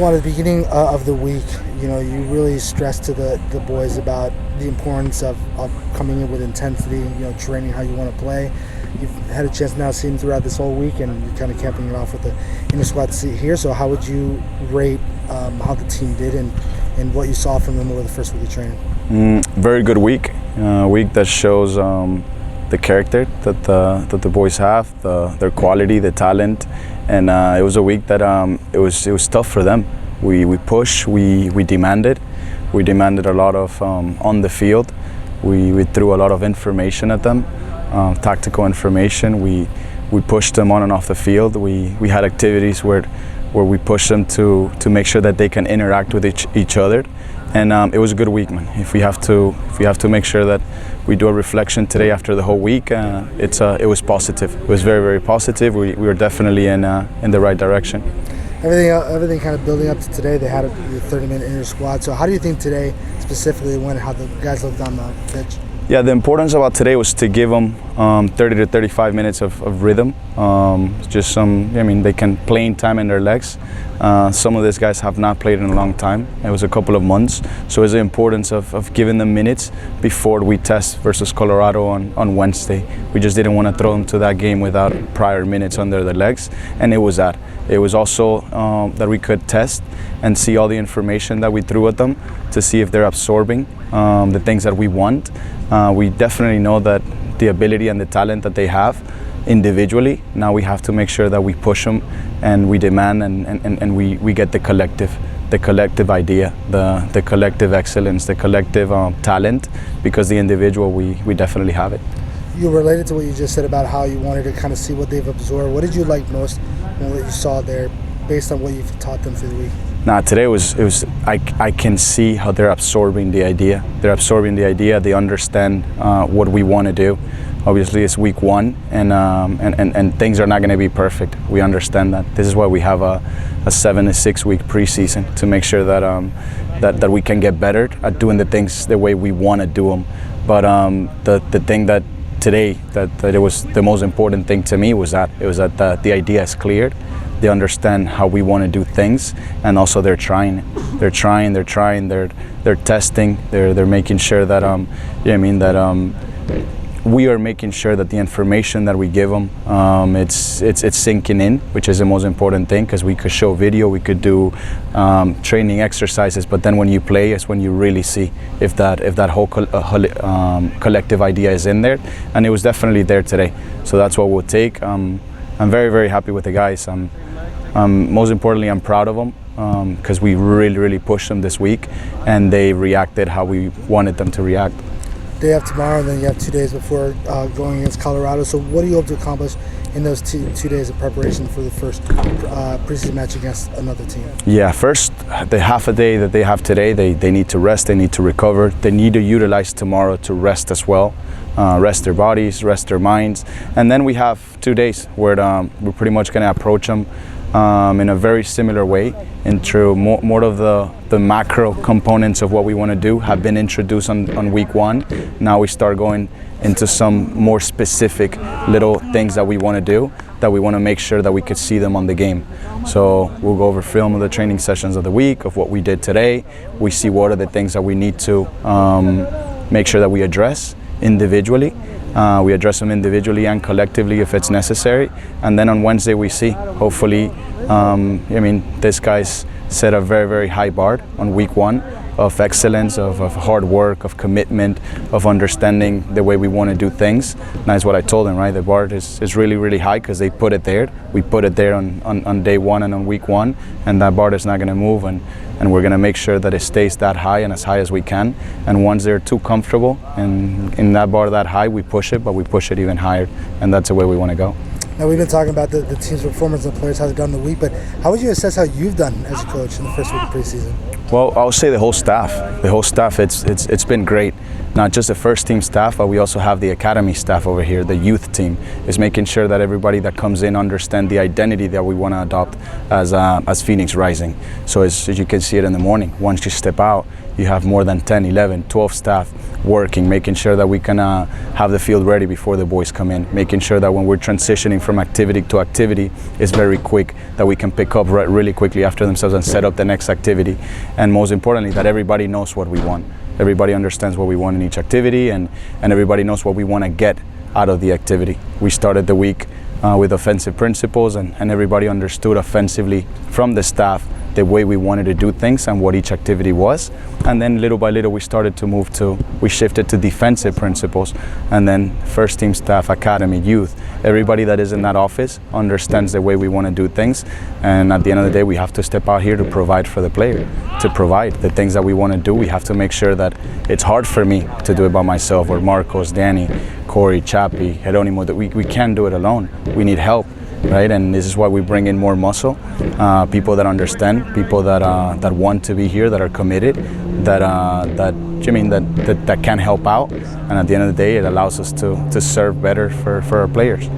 Juan, at the beginning of the week, you really stressed to the boys about the importance of coming in with intensity, training how you want to play. You've had a chance now to see him throughout this whole week, and you're kind of capping it off with the inter-squad seat here. So how would you rate how the team did and what you saw from them over the first week of training? Very good week. Week that shows the character that the boys have, their quality, the talent, and it was a week that it was tough for them. We pushed, we demanded a lot of on the field. We threw a lot of information at them, tactical information. We pushed them on and off the field. We had activities where we pushed them to make sure that they can interact with each other. And it was a good week, man. If we have to make sure that we do a reflection today after the whole week, it was positive. It was very, very positive. We were definitely in the right direction. Everything kind of building up to today. They had a 30-minute inter-squad. So how do you think today specifically went, how the guys looked on the pitch? Yeah, the importance about today was to give them 30 to 35 minutes of rhythm. They can play time in their legs. Some of these guys have not played in a long time. It was a couple of months. So it's the importance of giving them minutes before we test versus Colorado on Wednesday. We just didn't want to throw them to that game without prior minutes under their legs. And it was that. It was also that we could test and see all the information that we threw at them to see if they're absorbing the things that we want. We definitely know that the ability and the talent that they have individually. Now we have to make sure that we push them and we demand and we get the collective idea, the collective excellence, the collective talent, because the individual, we definitely have it. You related to what you just said about how you wanted to kind of see what they've absorbed. What did you like most from what you saw there based on what you've taught them through the week? Today I can see how they're absorbing the idea. They're absorbing the idea. They understand what we want to do. Obviously, it's week one, and things are not going to be perfect. We understand that. This is why we have a 7 to 6 week preseason, to make sure that we can get better at doing the things the way we want to do them. But the thing that today that it was the most important thing to me was that the idea is cleared. They understand how we want to do things, and also they're trying. They're testing. They're making sure that we are making sure that the information that we give them, it's sinking in, which is the most important thing, because we could show video, we could do training exercises, but then when you play is when you really see if that whole collective idea is in there, and it was definitely there today. So that's what we'll take. I'm very, very happy with the guys. Most importantly, I'm proud of them because we really, really pushed them this week, and they reacted how we wanted them to react. Day after tomorrow, and then you have 2 days before going against Colorado. So what do you hope to accomplish in those two days of preparation for the first preseason match against another team? Yeah, first, the half a day that they have today, they need to rest, they need to recover. They need to utilize tomorrow to rest as well. Rest their bodies, rest their minds. And then we have 2 days where we're pretty much going to approach them in a very similar way. Into more of the macro components of what we want to do have been introduced on week one. Now we start going into some more specific little things that we want to do, that we want to make sure that we could see them on the game. So we'll go over film of the training sessions of the week, of what we did today. We see what are the things that we need to make sure that we address individually. We address them individually and collectively if it's necessary. And then on Wednesday we see, hopefully, this guy's set a very, very high bar on week one of excellence, of hard work, of commitment, of understanding the way we want to do things. And that's what I told them, right? The bar is really, really high because they put it there. We put it there on day one and on week one, and that bar is not going to move, and we're going to make sure that it stays that high and as high as we can. And once they're too comfortable and in that bar that high, we push it, but we push it even higher, and that's the way we want to go. Now, we've been talking about the team's performance and the players, how they've done the week, but how would you assess how you've done as a coach in the first week of preseason? Well, I would say the whole staff. The whole staff, it's been great. not just the first team staff, but we also have the academy staff over here, the youth team, is making sure that everybody that comes in understand the identity that we want to adopt as Phoenix Rising. So as you can see it in the morning, once you step out, you have more than 10, 11, 12 staff working, making sure that we can have the field ready before the boys come in, making sure that when we're transitioning from activity to activity, it's very quick, that we can pick up really quickly after themselves and set up the next activity. And most importantly, that everybody knows what we want. Everybody understands what we want in each activity, and everybody knows what we want to get out of the activity. We started the week with offensive principles, and everybody understood offensively from the staff the way we wanted to do things and what each activity was. And then little by little we started to we shifted to defensive principles, and then first team staff, academy, youth, everybody that is in that office understands the way we want to do things. And at the end of the day, we have to step out here to provide for the player, to provide the things that we want to do. We have to make sure that it's hard for me to do it by myself, or Marcos, Danny, Corey, Chappie, Geronimo, that we can't do it alone. We need help. Right, and this is why we bring in more muscle, people that understand, people that want to be here, that are committed, that can help out, and at the end of the day, it allows us to serve better for our players.